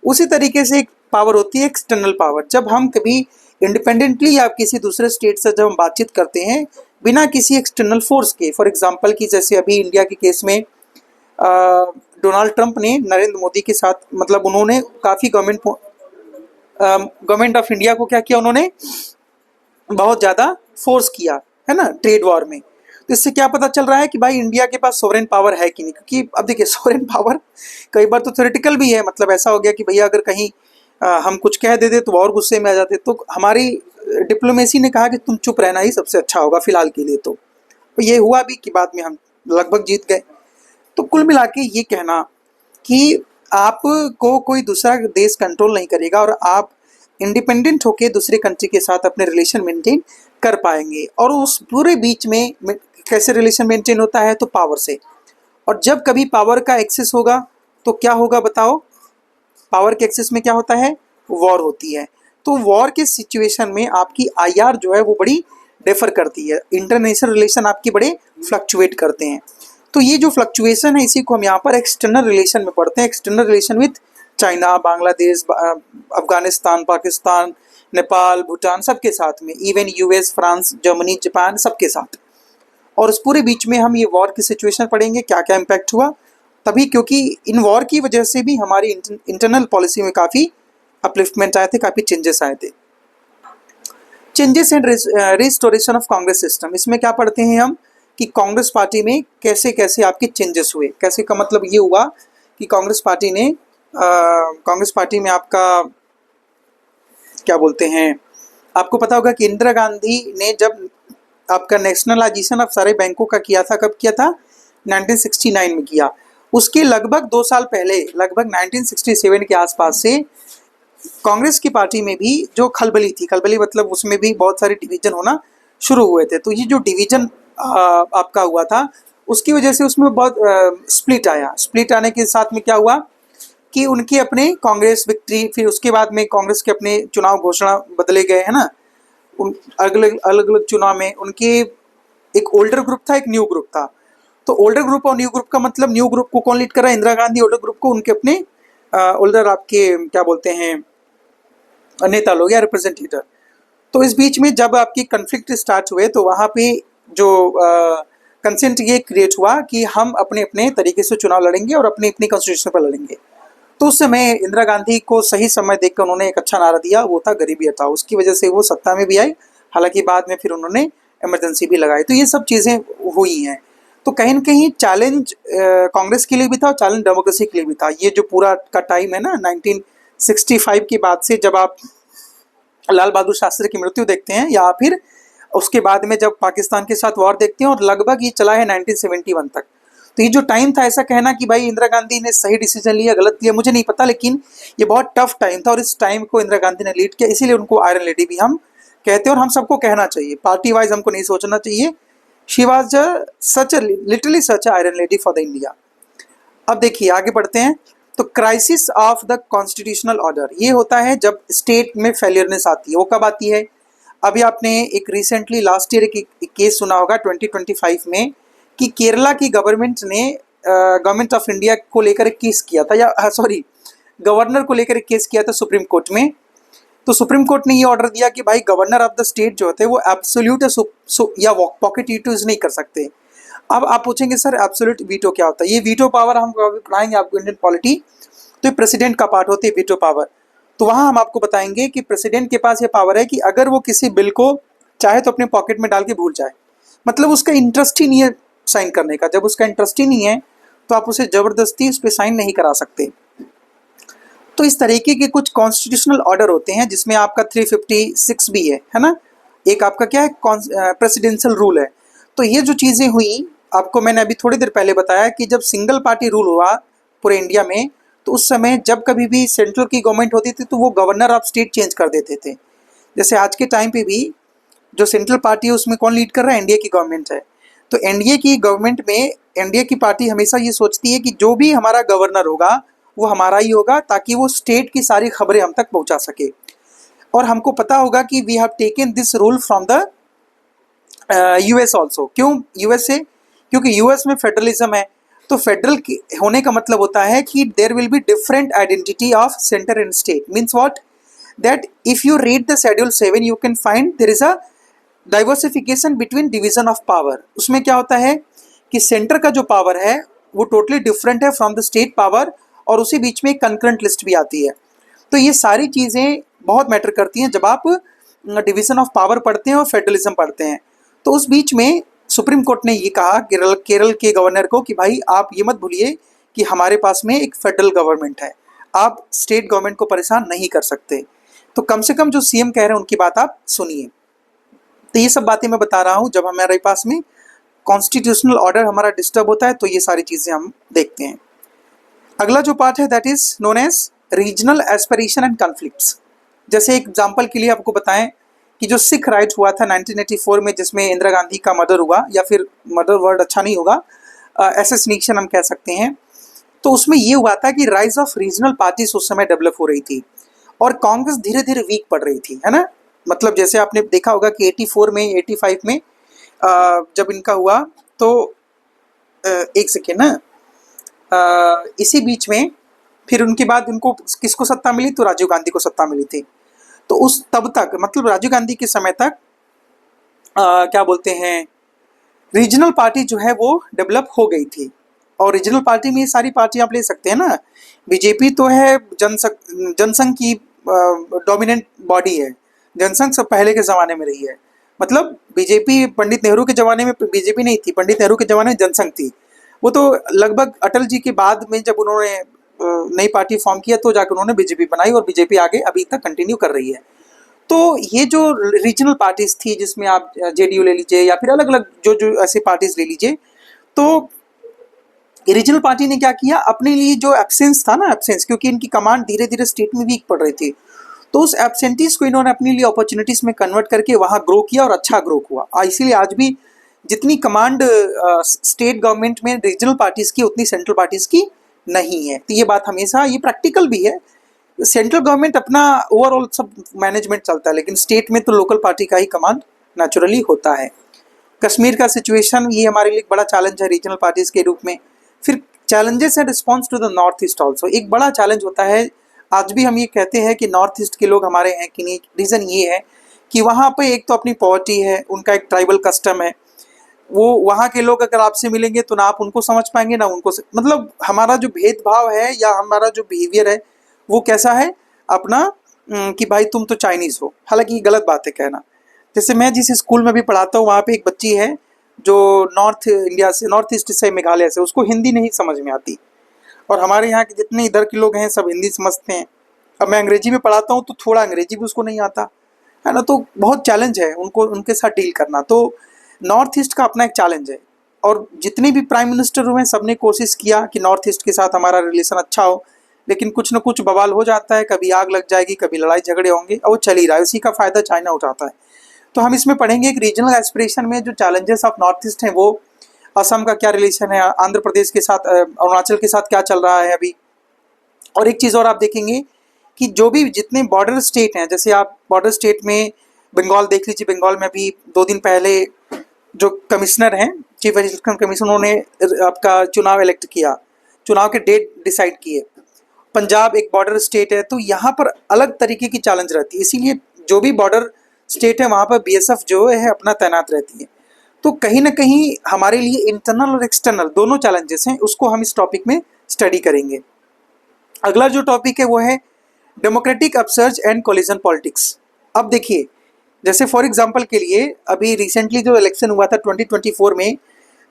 उसी तरीके से एक पावर होती है एक्सटर्नल पावर। जब हम कभी इंडिपेंडेंटली या किसी दूसरे स्टेट से जब हम बातचीत करते हैं बिना किसी एक्सटर्नल फोर्स के, फॉर एग्जांपल कि जैसे अभी इंडिया के केस में डोनाल्ड ट्रंप ने नरेंद्र मोदी के साथ, मतलब उन्होंने काफ़ी गवर्नमेंट ऑफ इंडिया को क्या किया, उन्होंने बहुत ज़्यादा फोर्स किया है ना ट्रेड वॉर में। तो इससे क्या पता चल रहा है कि भाई इंडिया के पास सोवरेन पावर है कि नहीं। क्योंकि अब देखिए सोवरेन पावर कई बार तो थ्योरेटिकल भी है, मतलब ऐसा हो गया कि भैया अगर कहीं हम कुछ कह देते तो और गुस्से में आ जाते। तो हमारी डिप्लोमेसी ने कहा कि तुम चुप रहना ही सबसे अच्छा होगा फिलहाल के लिए। तो ये हुआ भी कि बाद में हम लगभग जीत गए। तो कुल मिला के ये कहना कि आपको कोई दूसरा देश कंट्रोल नहीं करेगा और आप इंडिपेंडेंट होकर दूसरे कंट्री के साथ अपने रिलेशन मेंटेन कर पाएंगे। और उस पूरे बीच में कैसे रिलेशन मेंटेन होता है? तो पावर से। और जब कभी पावर का एक्सेस होगा तो क्या होगा बताओ? पावर के एक्सेस में क्या होता है? वॉर होती है। तो वॉर के सिचुएशन में आपकी आईआर जो है वो बड़ी डिफर करती है, इंटरनेशनल रिलेशन आपकी बड़े फ्लक्चुएट करते हैं। तो ये जो फ्लक्चुएशन है इसी को हम यहाँ पर एक्सटर्नल रिलेशन में पढ़ते हैं। External relation with China, Bangladesh, Afghanistan, Pakistan, Nepal, Bhutan, सबके साथ में, even US, France, Germany, Japan, सबके साथ। और उस पूरे बीच में हम ये वॉर की सिचुएशन पढ़ेंगे, क्या क्या इम्पैक्ट हुआ तभी, क्योंकि इन वॉर की वजह से भी हमारी इंटरनल पॉलिसी में काफ़ी अपलिफ्टमेंट आए थे, काफ़ी चेंजेस आए थे। Changes and restoration of Congress system, इसमें क्या पढ़ते हैं हम कि कांग्रेस पार्टी में कैसे कैसे आपके चेंजेस हुए। कैसे का मतलब ये हुआ कि कांग्रेस पार्टी में आपका क्या बोलते हैं, आपको पता होगा कि इंदिरा गांधी ने जब आपका नेशनलाइजेशन ऑफ सारे बैंकों का किया था, कब किया था? 1969 में किया। उसके लगभग 2 साल पहले, लगभग 1967 के आसपास से कांग्रेस की पार्टी में भी जो खलबली थी, खलबली मतलब उसमें भी बहुत सारे डिवीजन होना शुरू हुए थे। तो ये जो डिवीजन आपका हुआ था उसकी वजह से उसमें बहुत स्प्लिट आया। स्प्लिट आने के साथ में क्या हुआ कि उनके अपने कांग्रेस विक्ट्री, फिर उसके बाद में कांग्रेस के अपने चुनाव घोषणा बदले गए, है ना। उन अलग अलग चुनाव में उनके एक ओल्डर ग्रुप था, एक न्यू ग्रुप था। तो ओल्डर ग्रुप और न्यू ग्रुप का मतलब, न्यू ग्रुप को कौन लीड कर रहा है? इंदिरा गांधी। ओल्डर ग्रुप को उनके अपने ओल्डर आपके क्या बोलते हैं, नेता लोग या रिप्रेजेंटेटिव। तो इस बीच में जब आपकी कन्फ्लिक्ट स्टार्ट हुए तो वहाँ पे जो कंसेंट ये क्रिएट हुआ कि हम अपने अपने तरीके से चुनाव लड़ेंगे और अपनी अपनी कॉन्स्टिट्यूशन पर लड़ेंगे। तो उस समय इंदिरा गांधी को सही समय देखकर उन्होंने एक अच्छा नारा दिया, वो था गरीबी हटाओ। उसकी वजह से वो सत्ता में भी आई, हालांकि बाद में फिर उन्होंने इमरजेंसी भी लगाई। तो ये सब चीज़ें हुई हैं। तो कहीं न कहीं चैलेंज कांग्रेस के लिए भी था और चैलेंज डेमोक्रेसी के लिए भी था। ये जो पूरा का टाइम है ना 1965 के बाद से, जब आप लाल बहादुर शास्त्री की मृत्यु देखते हैं या फिर उसके बाद में जब पाकिस्तान के साथ वॉर देखते हैं, और लगभग ये चला है 1971 तक। तो ये जो टाइम था, ऐसा कहना कि भाई इंदिरा गांधी ने सही डिसीजन लिया गलत लिया मुझे नहीं पता, लेकिन ये बहुत टफ टाइम था और इस टाइम को इंदिरा गांधी ने लीड किया, इसीलिए उनको आयरन लेडी भी हम कहते हैं। और हम सबको कहना चाहिए, पार्टी वाइज हमको नहीं सोचना चाहिए। She was such literally such iron lady for the India. अब देखिए आगे बढ़ते हैं। तो crisis of the constitutional order ये होता है जब स्टेट में फेलियरनेस आती है। वो कब आती है? अभी आपने एक रिसेंटली लास्ट ईयर एक केस सुना होगा 2025 में, कि केरला की गवर्नमेंट ने गवर्नमेंट ऑफ इंडिया को लेकर एक केस किया था, या सॉरी गवर्नर को लेकर एक केस किया था सुप्रीम कोर्ट में। तो सुप्रीम कोर्ट ने ये ऑर्डर दिया कि भाई गवर्नर ऑफ द स्टेट जो होते हैं वो एब्सोल्यूट या पॉकेट वीटोज नहीं कर सकते। अब आप पूछेंगे सर एब्सोल्यूट वीटो क्या होता है? ये वीटो पावर हम पढ़ाएंगे आपको इंडियन पॉलिटी, तो ये प्रेसिडेंट का पार्ट होती है वीटो पावर। तो वहाँ हम आपको बताएंगे कि प्रेसिडेंट के पास ये पावर है कि अगर वो किसी बिल को चाहे तो अपने पॉकेट में डाल के भूल जाए, मतलब उसका इंटरेस्ट ही नहीं है साइन करने का। जब उसका इंटरेस्ट ही नहीं है तो आप उसे जबरदस्ती उस पर साइन नहीं करा सकते। तो इस तरीके के कुछ कॉन्स्टिट्यूशनल ऑर्डर होते हैं, जिसमें आपका 356 भी है ना। एक आपका क्या है, प्रेसिडेंशियल रूल है। तो ये जो चीज़ें हुई, आपको मैंने अभी थोड़ी देर पहले बताया कि जब सिंगल पार्टी रूल हुआ पूरे इंडिया में, तो उस समय जब कभी भी सेंट्रल की गवर्नमेंट होती थी तो वो गवर्नर ऑफ स्टेट चेंज कर देते थे। जैसे आज के टाइम पे भी जो सेंट्रल पार्टी है उसमें कौन लीड कर रहा है? एनडीए की गवर्नमेंट है। तो एनडीए की गवर्नमेंट में एनडीए की पार्टी हमेशा ये सोचती है कि जो भी हमारा गवर्नर होगा वो हमारा ही होगा, ताकि वो स्टेट की सारी खबरें हम तक पहुंचा सके। और हमको पता होगा कि we have taken this rule from the US also. क्यों यूएस से? क्योंकि यूएस में फेडरलिज्म है। तो फेडरल होने का मतलब होता है कि there will be different identity of centre and state. Means what? That if you read the schedule 7 you can find there is a diversification between division of power. उसमें क्या होता है कि सेंटर का जो पावर है वो टोटली डिफरेंट है फ्रॉम द स्टेट पावर, और उसी बीच में एक कंकरेंट लिस्ट भी आती है। तो ये सारी चीज़ें बहुत मैटर करती हैं जब आप डिवीजन ऑफ पावर पढ़ते हैं और फेडरलिज्म पढ़ते हैं। तो उस बीच में सुप्रीम कोर्ट ने ये कहा केरल के गवर्नर को कि भाई आप ये मत भूलिए कि हमारे पास में एक फेडरल गवर्नमेंट है, आप स्टेट गवर्नमेंट को परेशान नहीं कर सकते। तो कम से कम जो सीएम कह रहे हैं उनकी बात आप सुनिए। तो ये सब बातें मैं बता रहा हूँ, जब हमारे पास में कॉन्स्टिट्यूशनल ऑर्डर हमारा डिस्टर्ब होता है तो ये सारी चीज़ें हम देखते हैं। अगला जो पार्ट है that is known as regional aspiration and conflicts. जैसे एक एग्जांपल के लिए आपको बताएं कि जो सिख राइट हुआ था 1984 में, जिसमें इंदिरा गांधी का मर्डर हुआ, या फिर मर्डर वर्ड अच्छा नहीं होगा, एसेसिनेशन हम कह सकते हैं। तो उसमें ये हुआ था कि राइज ऑफ रीजनल पार्टीज उस समय डेवलप हो रही थी और कांग्रेस धीरे धीरे वीक पड़ रही थी, है ना। मतलब जैसे आपने देखा होगा कि 84 में 85 में जब इनका हुआ तो एक सेकेंड ना, इसी बीच में फिर उनके बाद उनको किसको सत्ता मिली? तो राजीव गांधी को सत्ता मिली थी। तो उस तब तक मतलब राजीव गांधी के समय तक क्या बोलते हैं, रीजनल पार्टी जो है वो डेवलप हो गई थी। और रीजनल पार्टी में ये सारी पार्टी आप ले सकते हैं ना। बीजेपी तो है जनसंघ की डोमिनेंट बॉडी है, जनसंघ सब पहले के ज़माने में रही है। मतलब बीजेपी पंडित नेहरू के ज़माने में बीजेपी नहीं थी, पंडित नेहरू के ज़माने में जनसंघ थी। वो तो लगभग अटल जी के बाद में जब उन्होंने नई पार्टी फॉर्म किया तो जाकर उन्होंने बीजेपी बनाई, और बीजेपी आगे अभी तक कंटिन्यू कर रही है। तो ये जो रीजनल पार्टीज थी, जिसमें आप जेडीयू ले लीजिए या फिर अलग अलग जो ऐसी पार्टीज ले लीजिए, तो रीजनल पार्टी ने क्या किया, अपने लिए जो एब्सेंस था ना, एब्सेंस, क्योंकि इनकी कमांड धीरे धीरे स्टेट में वीक पड़ रही थी, तो उस एब्सेंटीज को इन्होंने अपने लिए अपॉर्चुनिटीज में कन्वर्ट करके वहाँ ग्रो किया और अच्छा ग्रो हुआ। इसीलिए आज भी जितनी कमांड स्टेट गवर्नमेंट में रीजनल पार्टीज की उतनी सेंट्रल पार्टीज की नहीं है। तो ये बात हमेशा, ये प्रैक्टिकल भी है। सेंट्रल गवर्नमेंट अपना ओवरऑल सब मैनेजमेंट चलता है, लेकिन स्टेट में तो लोकल पार्टी का ही कमांड नेचुरली होता है। कश्मीर का सिचुएशन ये हमारे लिए एक बड़ा चैलेंज है रीजनल पार्टीज के रूप में। फिर challenges and response to the north east also एक बड़ा चैलेंज होता है। आज भी हम ये कहते हैं कि नॉर्थ ईस्ट के लोग हमारे हैं कि नहीं, रीज़न ये है कि वहाँ पे एक तो अपनी पॉवर्टी है, उनका एक ट्राइबल कस्टम है। वो वहाँ के लोग अगर आपसे मिलेंगे तो ना आप उनको समझ पाएंगे ना उनको मतलब हमारा जो भेदभाव है या हमारा जो बिहेवियर है वो कैसा है अपना, कि भाई तुम तो चाइनीज़ हो। हालांकि ये गलत बात है कहना। जैसे मैं जिस स्कूल में भी पढ़ाता हूँ वहाँ पे एक बच्ची है जो नॉर्थ इंडिया से, नॉर्थ ईस्ट से, मेघालय से, उसको हिंदी नहीं समझ में आती। और हमारे यहाँ के जितने इधर के लोग हैं सब हिंदी समझते हैं। अब मैं अंग्रेजी में पढ़ाता हूँ तो थोड़ा अंग्रेजी भी उसको नहीं आता है ना, तो बहुत चैलेंज है उनको उनके साथ डील करना। तो नॉर्थ ईस्ट का अपना एक चैलेंज है। और जितने भी प्राइम मिनिस्टर हुए सबने कोशिश किया कि नॉर्थ ईस्ट के साथ हमारा रिलेशन अच्छा हो, लेकिन कुछ न कुछ बवाल हो जाता है, कभी आग लग जाएगी, कभी लड़ाई झगड़े होंगे, और वो चल ही रहा है। उसी का फ़ायदा चाइना उठाता है। तो हम इसमें पढ़ेंगे एक रीजनल एस्पिरेशन में जो चैलेंजेस ऑफ नॉर्थ ईस्ट हैं, वो असम का क्या रिलेशन है, आंध्र प्रदेश के साथ, अरुणाचल के साथ क्या चल रहा है अभी। और एक चीज़ और आप देखेंगे कि जो भी जितने बॉर्डर स्टेट हैं, जैसे आप बॉर्डर स्टेट में बंगाल देख लीजिए। बंगाल में भी 2 दिन पहले जो कमिश्नर हैं, चीफ इलेक्शन कमीशन, उन्होंने आपका चुनाव इलेक्ट किया, चुनाव के डेट डिसाइड किए। पंजाब एक बॉर्डर स्टेट है, तो यहाँ पर अलग तरीके की चैलेंज रहती है। इसीलिए जो भी बॉर्डर स्टेट है वहाँ पर बीएसएफ जो है अपना तैनात रहती है। तो कहीं ना कहीं हमारे लिए इंटरनल और एक्सटर्नल दोनों चैलेंजेस हैं, उसको हम इस टॉपिक में स्टडी करेंगे। अगला जो टॉपिक है वो है democratic upsurge and collision politics. अब देखिए, जैसे फॉर एग्जांपल के लिए अभी रिसेंटली जो इलेक्शन हुआ था 2024 में,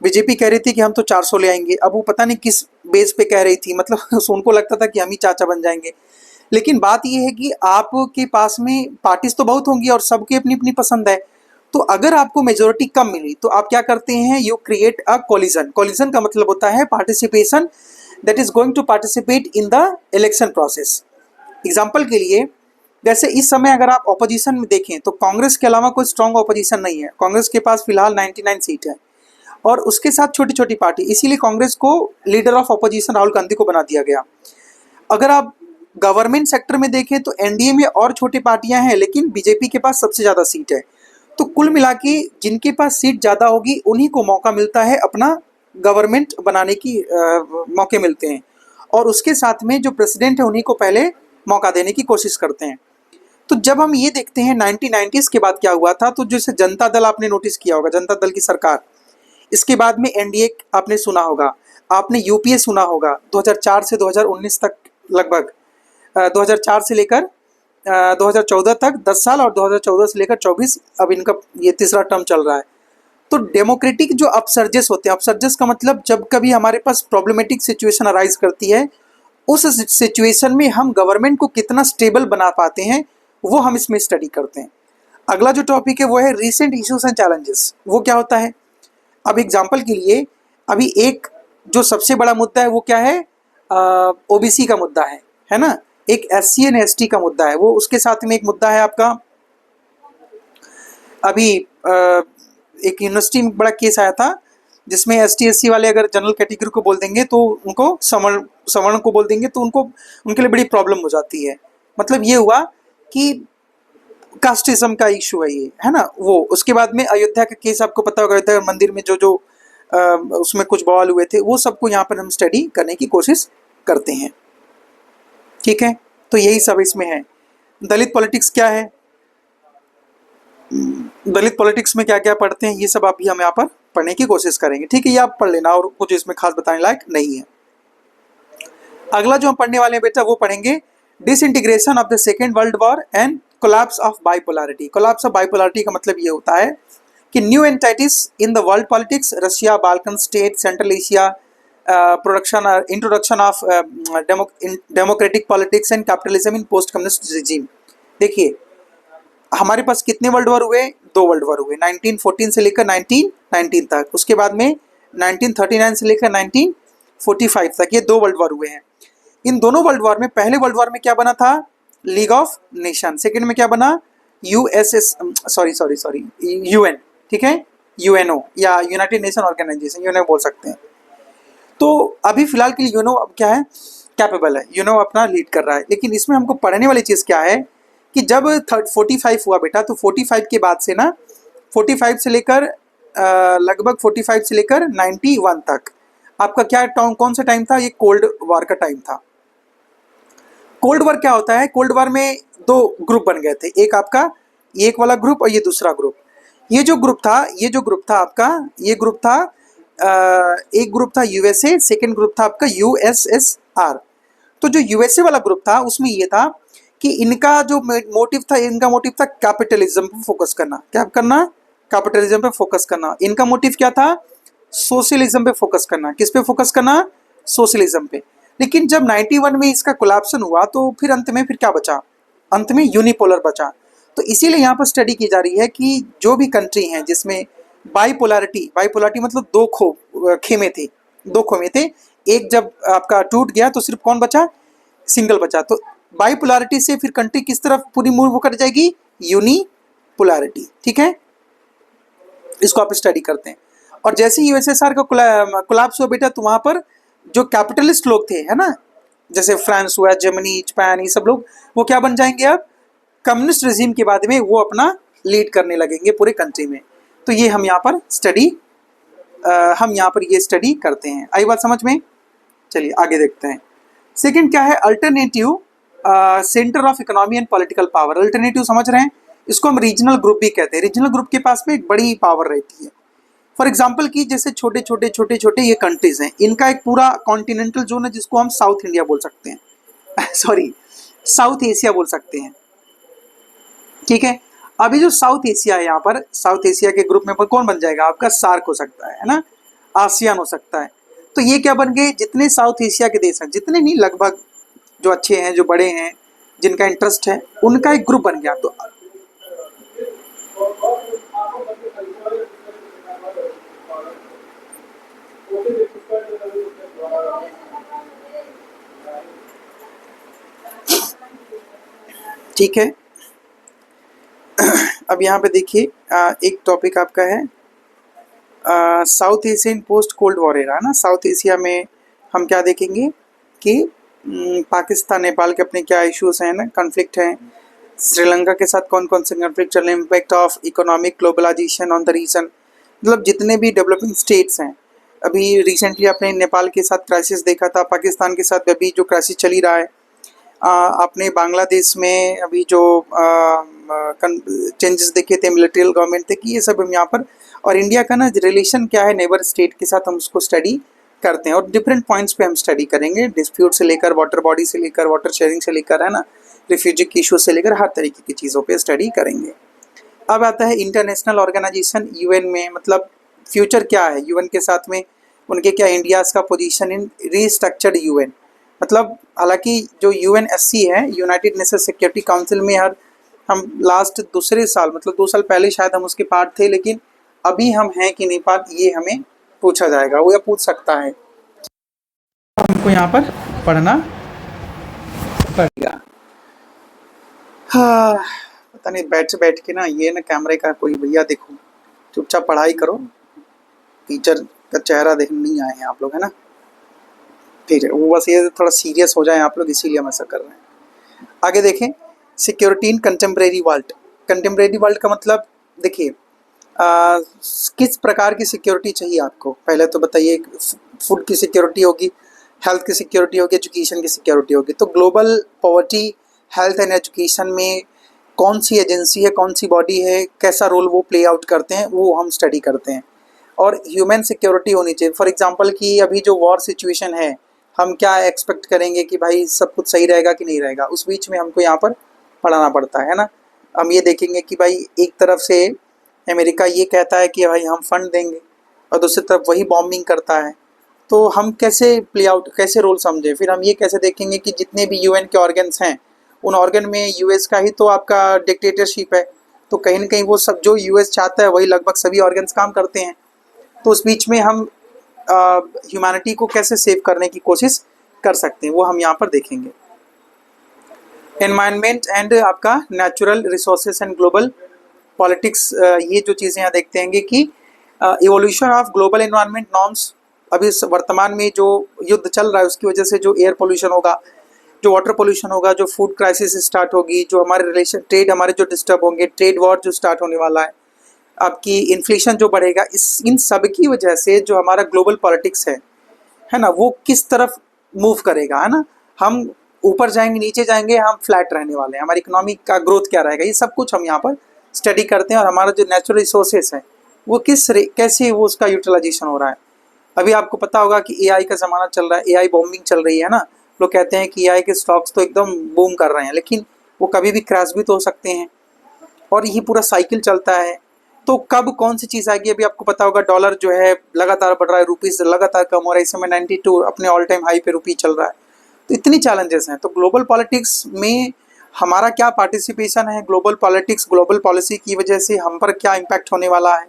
बीजेपी कह रही थी कि हम तो 400 ले आएंगे। अब वो पता नहीं किस बेस पे कह रही थी, मतलब उनको लगता था कि हम ही चाचा बन जाएंगे। लेकिन बात ये है कि आपके पास में पार्टीज तो बहुत होंगी और सबकी अपनी अपनी पसंद है। तो अगर आपको मेजोरिटी कम मिली तो आप क्या करते हैं, you create a collision. Collision का मतलब होता है participation, that is going to participate in the election process. Example के लिए, जैसे इस समय अगर आप ऑपोजिशन में देखें तो कांग्रेस के अलावा कोई स्ट्रॉन्ग ऑपोजिशन नहीं है। कांग्रेस के पास फिलहाल 99 सीट है और उसके साथ छोटी छोटी पार्टी, इसीलिए कांग्रेस को leader of opposition Rahul Gandhi को बना दिया गया। अगर आप गवर्नमेंट सेक्टर में देखें तो एनडीए में और छोटी पार्टियां हैं, लेकिन बीजेपी के पास सबसे ज़्यादा सीट है। तो कुल मिला के जिनके पास सीट ज़्यादा होगी उन्हीं को मौका मिलता है, अपना गवर्नमेंट बनाने की मौके मिलते हैं। और उसके साथ में जो प्रेसिडेंट है उन्हीं को पहले मौका देने की कोशिश करते हैं। तो जब हम ये देखते हैं 1990s के बाद क्या हुआ था, तो जैसे जनता दल आपने नोटिस किया होगा, जनता दल की सरकार, इसके बाद में एनडीए आपने सुना होगा, आपने यूपीए सुना होगा 2004 से 2019 तक, लगभग 2004 से लेकर 2014 तक 10 साल, और 2014 से लेकर 24 अब इनका ये तीसरा टर्म चल रहा है। तो डेमोक्रेटिक जो अपसर्जेस होते हैं, अपसर्जेस का मतलब जब कभी हमारे पास प्रॉब्लमेटिक सिचुएशन अराइज करती है, उस सिचुएशन में हम गवर्नमेंट को कितना स्टेबल बना पाते हैं वो हम इसमें स्टडी करते हैं। अगला जो टॉपिक है वो है रीसेंट इश्यूज एंड चैलेंजेस। वो क्या होता है, अब एग्जांपल के लिए अभी एक जो सबसे बड़ा मुद्दा है वो क्या है, ओबीसी का मुद्दा है ना। एक एससी एंड एसटी का मुद्दा है वो, उसके साथ में एक मुद्दा है आपका अभी एक यूनिवर्सिटी में बड़ा केस आया था जिसमें एसटी एससी वाले अगर जनरल कैटेगरी को बोल देंगे तो उनको सवर्ण को बोल देंगे तो उनको उनके लिए बड़ी प्रॉब्लम हो जाती है। मतलब ये हुआ कि कास्टिज्म का इशू है ये, है ना। वो उसके बाद में अयोध्या का केस आपको पता होगा, अयोध्या मंदिर में जो उसमें कुछ बवाल हुए थे, वो सबको यहाँ पर हम स्टडी करने की कोशिश करते हैं। ठीक है, तो यही सब इसमें है। दलित पॉलिटिक्स क्या है, दलित पॉलिटिक्स में क्या क्या पढ़ते हैं, ये सब आप भी हम यहाँ पर पढ़ने की कोशिश करेंगे। ठीक है, ये आप पढ़ लेना, और कुछ इसमें खास बताने लायक नहीं है। अगला जो हम पढ़ने वाले हैं बेटा वो पढ़ेंगे disintegration of the second world war and collapse of bipolarity. Collapse of bipolarity का मतलब ये होता है कि new entities in the world politics, Russia, Balkan state, central Asia, introduction of democratic politics and capitalism in post communist regime. देखिए हमारे पास कितने world war हुए, 2 वर्ल्ड वॉर हुए, 1914 से लेकर 1919 तक। उसके बाद में 1939 से लेकर 1945 तक, ये 2 वर्ल्ड वॉर हुए हैं। इन दोनों वर्ल्ड वॉर में, पहले वर्ल्ड वॉर में क्या बना था, लीग ऑफ नेशन। सेकेंड में क्या बना, यूएन। ठीक है, यूएनओ या यूनाइटेड नेशन ऑर्गेनाइजेशन, यूएनओ बोल सकते हैं। तो अभी फिलहाल के लिए यूएनओ अब क्या है, कैपेबल है, यूएनओ अपना लीड कर रहा है। लेकिन इसमें हमको पढ़ने वाली चीज़ क्या है कि जब 45 हुआ बेटा, तो 45 के बाद से ना 45 से लेकर लगभग 45 से लेकर 91 तक आपका क्या कौन सा टाइम था, ये कोल्ड वॉर का टाइम था। कोल्ड वॉर क्या होता है, कोल्ड वॉर में दो ग्रुप बन गए थे, एक आपका एक वाला ग्रुप और ये दूसरा ग्रुप। ये जो ग्रुप था आपका, ये ग्रुप था एक ग्रुप था यूएसए, सेकंड ग्रुप था आपका यूएसएसआर। तो जो यूएसए वाला ग्रुप था उसमें ये था कि इनका जो मोटिव था कैपिटलिज्म पे फोकस करना। क्या करना, कैपिटलिज्म पे फोकस करना। इनका मोटिव क्या था, सोशलिज्म पे फोकस करना। किस पे फोकस करना, सोशलिज्म पे। लेकिन जब 91 में इसका कोलैप्सन हुआ तो फिर अंत में फिर क्या बचा, अंत में यूनिपोलर बचा। तो इसीलिए यहाँ पर स्टडी की जा रही है कि जो भी कंट्री हैं जिसमें बाइपोलरिटी मतलब दो खेमे थे, दो खेमे थे, एक जब आपका टूट गया तो सिर्फ कौन बचा, सिंगल बचा। तो बाइपोलरिटी से फिर कंट्री किस तरफ पूरी मूव कर जाएगी, यूनिपोलरिटी। ठीक है, इसको आप स्टडी करते हैं। और जैसे ही यूएसएसआर का कोलैप्स हुआ बेटा, तो वहाँ पर जो कैपिटलिस्ट लोग थे, है ना, जैसे फ्रांस हुआ, जर्मनी, जापान, ये सब लोग वो क्या बन जाएंगे, अब कम्युनिस्ट रेजिम के बाद में वो अपना लीड करने लगेंगे पूरे कंट्री में। तो ये हम यहाँ पर ये स्टडी करते हैं। आई बात समझ में? चलिए आगे देखते हैं। सेकंड क्या है, alternative centre of economy and political power. Alternative समझ रहे हैं, इसको हम रीजनल ग्रुप भी कहते हैं। रीजनल ग्रुप के पास में एक बड़ी पावर रहती है। फॉर एग्जाम्पल की जैसे छोटे छोटे ये कंट्रीज हैं, इनका एक पूरा कॉन्टिनेंटल जोन है जिसको हम साउथ इंडिया बोल सकते हैं सॉरी, साउथ एशिया बोल सकते हैं। ठीक है, अभी जो साउथ एशिया है, यहाँ पर साउथ एशिया के ग्रुप में कौन बन जाएगा आपका, सार्क हो सकता है ना, आसियान हो सकता है। तो ये क्या बन गए, जितने साउथ एशिया के देश हैं, जितने नहीं लगभग जो अच्छे हैं, जो बड़े हैं, जिनका इंटरेस्ट है, उनका एक ग्रुप बन गया। तो ठीक है, अब यहाँ पे देखिए एक टॉपिक आपका है south Asian post cold war era ना। साउथ एशिया में हम क्या देखेंगे कि पाकिस्तान नेपाल के अपने क्या इश्यूज हैं ना, कॉन्फ्लिक्ट हैं, श्रीलंका के साथ कौन कौन से कॉन्फ्लिक्ट चल रहे हैं, impact of economic globalisation on the region, मतलब जितने भी डेवलपिंग स्टेट्स हैं। अभी रिसेंटली आपने नेपाल के साथ क्राइसिस देखा था, पाकिस्तान के साथ अभी जो क्राइसिस चल ही रहा है। आपने बांग्लादेश में अभी जो चेंजेस देखे थे, मिलिट्रियल गवर्नमेंट थे, कि ये सब हम यहाँ पर, और इंडिया का ना रिलेशन क्या है नेबर स्टेट के साथ, हम उसको स्टडी करते हैं। और डिफरेंट पॉइंट्स पे हम स्टडी करेंगे, डिस्प्यूट से लेकर, वाटर बॉडी से लेकर, वाटर शेयरिंग से लेकर, है ना, रिफ्यूजी इशू से लेकर हर तरीके की चीज़ों पे स्टडी करेंगे। अब आता है इंटरनेशनल ऑर्गेनाइजेशन, यूएन में मतलब फ्यूचर क्या है यूएन के साथ में, उनके क्या इंडियाज़ का पोजीशन इन रीस्ट्रक्चर्ड यूएन। मतलब हालांकि जो यूएनएससी है, यूनाइटेड नेशन सिक्योरिटी काउंसिल में हम लास्ट दूसरे साल मतलब 2 साल पहले शायद हम उसके पार्ट थे, लेकिन अभी हम हैं कि नहीं पार्ट, ये हमें पूछा जाएगा, वो या पूछ सकता है, हमको यहाँ पर पढ़ना पड़ेगा। हाँ, पता नहीं बैठ के ना ये ना कैमरे का कोई भैया देखो, चुपचाप पढ़ाई करो, टीचर का चेहरा देखने नहीं आए हैं आप लोग, है ना। फिर वो बस ये थोड़ा सीरियस हो जाए आप लोग, इसीलिए हम ऐसा कर रहे हैं। आगे देखें, security in contemporary world. Contemporary world का मतलब देखिए किस प्रकार की सिक्योरिटी चाहिए आपको, पहले तो बताइए। फूड की सिक्योरिटी होगी, हेल्थ की सिक्योरिटी होगी, एजुकेशन की सिक्योरिटी होगी। तो global poverty, health and education में कौन सी एजेंसी है, कौन सी बॉडी है, कैसा रोल वो प्ले आउट करते हैं, वो हम स्टडी करते हैं। और ह्यूमन सिक्योरिटी होनी चाहिए। फॉर एग्जांपल कि अभी जो वॉर सिचुएशन है, हम क्या एक्सपेक्ट करेंगे कि भाई सब कुछ सही रहेगा कि नहीं रहेगा, उस बीच में हमको यहाँ पर पढ़ाना पड़ता है ना। हम ये देखेंगे कि भाई एक तरफ से अमेरिका ये कहता है कि भाई हम फंड देंगे, और दूसरी तरफ वही बॉम्बिंग करता है। तो हम कैसे प्ले आउट, कैसे रोल समझें। फिर हम ये कैसे देखेंगे कि जितने भी यूएन के ऑर्गन्स हैं, उन ऑर्गन में यूएस का ही तो आपका डिक्टेटरशिप है, तो कहीं ना कहीं वो सब जो यूएस चाहता है वही लगभग सभी ऑर्गन्स काम करते हैं। तो उस बीच में हम ह्यूमैनिटी को कैसे सेव करने की कोशिश कर सकते हैं, वो हम यहाँ पर देखेंगे। एनवायरनमेंट एंड आपका natural resources and global politics, ये जो चीज़ें यहाँ देखते हैं कि evolution of global environment norms, अभी वर्तमान में जो युद्ध चल रहा है उसकी वजह से जो एयर पोल्यूशन होगा, जो वाटर पोल्यूशन होगा, जो फूड क्राइसिस स्टार्ट होगी, जो हमारे रिलेशन ट्रेड हमारे जो डिस्टर्ब होंगे, ट्रेड वॉर जो स्टार्ट होने वाला आपकी इन्फ्लेशन जो बढ़ेगा, इस इन सब की वजह से जो हमारा ग्लोबल पॉलिटिक्स है ना, वो किस तरफ मूव करेगा, है ना। हम ऊपर जाएंगे, नीचे जाएंगे, हम फ्लैट रहने वाले हैं, हमारी इकोनॉमी का ग्रोथ क्या रहेगा, ये सब कुछ हम यहाँ पर स्टडी करते हैं। और हमारा जो नेचुरल रिसोर्सेस है वो कैसे वो उसका यूटिलाइजेशन हो रहा है। अभी आपको पता होगा कि एआई का ज़माना चल रहा है, एआई बॉम्बिंग चल रही है ना। लोग कहते हैं कि एआई के स्टॉक्स तो एकदम बूम कर रहे हैं, लेकिन वो कभी भी क्रैश भी तो हो सकते हैं, और यही पूरा साइकिल चलता है। तो कब कौन सी चीज़ आएगी, अभी आपको पता होगा डॉलर जो है लगातार बढ़ रहा है, रुपीज़ लगातार कम हो रहा है, इस समय 92 अपने ऑल टाइम हाई पे रुपी चल रहा है। तो इतनी चैलेंजेस हैं, तो ग्लोबल पॉलिटिक्स में हमारा क्या पार्टिसिपेशन है, ग्लोबल पॉलिटिक्स ग्लोबल पॉलिसी की वजह से हम पर क्या इम्पैक्ट होने वाला है,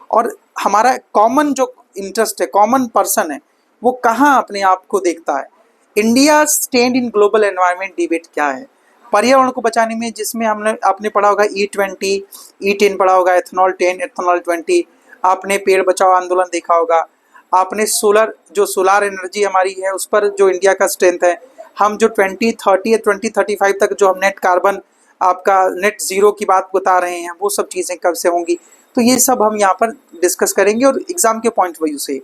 और हमारा कॉमन जो इंटरेस्ट है, कॉमन पर्सन है, वो कहाँ अपने आप को देखता है। India stand in global environment debate क्या है पर्यावरण को बचाने में, जिसमें आपने पढ़ा होगा E20 E10 पढ़ा होगा, एथनॉल 10 एथनॉल 20, आपने पेड़ बचाओ आंदोलन देखा होगा, आपने सोलार एनर्जी हमारी है उस पर जो इंडिया का स्ट्रेंथ है, हम जो 2030 या 2035 तक जो हम नेट कार्बन आपका नेट ज़ीरो की बात बता रहे हैं, वो सब चीज़ें कब से होंगी। तो ये सब हम यहाँ पर डिस्कस करेंगे और एग्ज़ाम के पॉइंट व्यू से।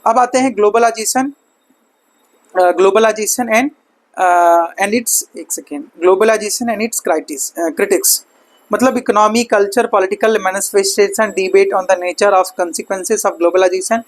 अब आते हैं ग्लोबलाइजेशन एंड इट्स क्रिटिक्स, मतलब economy, culture, political manifestation, debate on the nature of consequences of globalisation,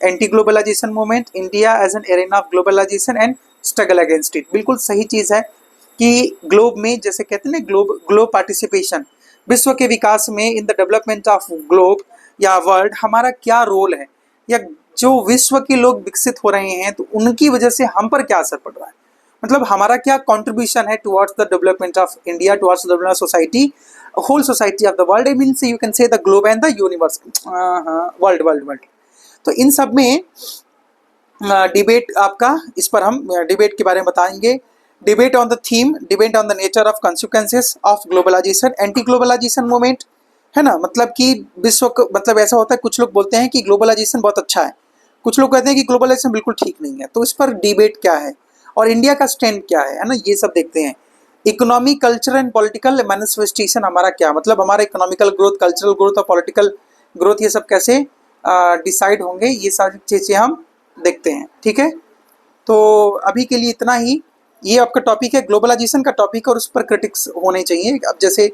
anti globalisation movement, India as an arena of globalisation and struggle against it. बिल्कुल सही चीज़ है कि globe में, जैसे कहते हैं ना, ग्लोब पार्टिसिपेशन, विश्व के विकास में, in the development of globe या वर्ल्ड हमारा क्या रोल है, या जो विश्व के लोग विकसित हो रहे हैं तो उनकी वजह से हम पर क्या असर पड़ रहा है, मतलब हमारा क्या कंट्रीब्यूशन है towards the development of India, towards the development society, whole society of the world, I mean you can say the globe and the universe, world. तो इन सब में डिबेट आपका, इस पर हम डिबेट के बारे में बताएंगे। Debate on the theme, debate on the nature of consequences of globalisation, anti globalisation movement, है ना। मतलब कि विश्व को, मतलब ऐसा होता है, कुछ लोग बोलते हैं कि ग्लोबलाइजेशन बहुत अच्छा है, कुछ लोग कहते हैं कि ग्लोबलाइजेशन बिल्कुल ठीक नहीं है। तो इस पर डिबेट क्या है और इंडिया का स्टैंड क्या है ना, ये सब देखते हैं। Economy, culture and political manifestation हमारा क्या, मतलब हमारा इकोनॉमिकल ग्रोथ, कल्चरल ग्रोथ और पॉलिटिकल ग्रोथ, ये सब कैसे डिसाइड होंगे, ये सारी चीज़ें हम देखते हैं। ठीक है, तो अभी के लिए इतना ही। ये आपका टॉपिक है, ग्लोबलाइजेशन का टॉपिक, और उस पर क्रिटिक्स होने चाहिए। अब जैसे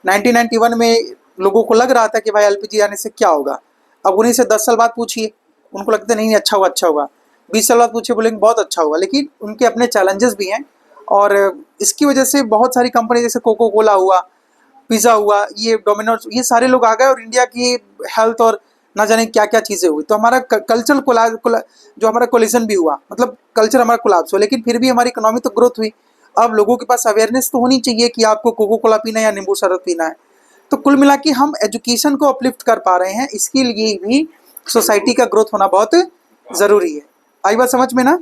1991 में लोगों को लग रहा था कि भाई LPG आने से क्या होगा, अब उन्हीं से 10 साल बाद पूछिए, उनको लगता नहीं अच्छा हुआ। 20 साल बाद पूछिए, बोलेंगे बहुत अच्छा हुआ। लेकिन उनके अपने चैलेंजेस भी हैं, और इसकी वजह से बहुत सारी कंपनी, जैसे कोको कोला हुआ, पिज़्ज़ा हुआ, ये डोमिनोज, ये सारे लोग आ गए, और इंडिया की हेल्थ और ना जाने क्या क्या चीज़ें हुई। तो हमारा कल्चरल जो हमारा कोलिजन भी हुआ, मतलब कल्चर हमारा कोलैप्स हुआ, लेकिन फिर भी हमारी इकोनॉमी तो ग्रोथ हुई। अब लोगों के पास अवेयरनेस तो होनी चाहिए कि आपको कोको कोला पीना है या नींबू शरबत पीना है। तो कुल मिला के हम एजुकेशन को अपलिफ्ट कर पा रहे हैं, इसके लिए भी सोसाइटी का ग्रोथ होना बहुत ज़रूरी है। आई बात समझ में ना।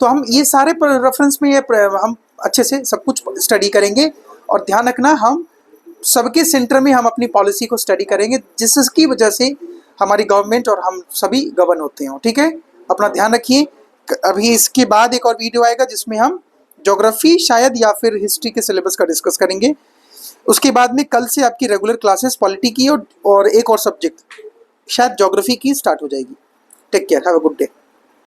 तो हम ये सारे रेफरेंस में हम अच्छे से सब कुछ स्टडी करेंगे, और ध्यान रखना, हम सबके सेंटर में हम अपनी पॉलिसी को स्टडी करेंगे, जिसकी वजह से हमारी गवर्नमेंट और हम सभी गवर्न होते हैं। ठीक है, अपना ध्यान रखिए। अभी इसके बाद एक और वीडियो आएगा जिसमें हम ज्योग्राफी शायद या फिर हिस्ट्री के सिलेबस का डिस्कस करेंगे। उसके बाद में कल से आपकी रेगुलर क्लासेस पॉलिटी की और एक और सब्जेक्ट शायद ज्योग्राफी की स्टार्ट हो जाएगी। Take care, have a good day.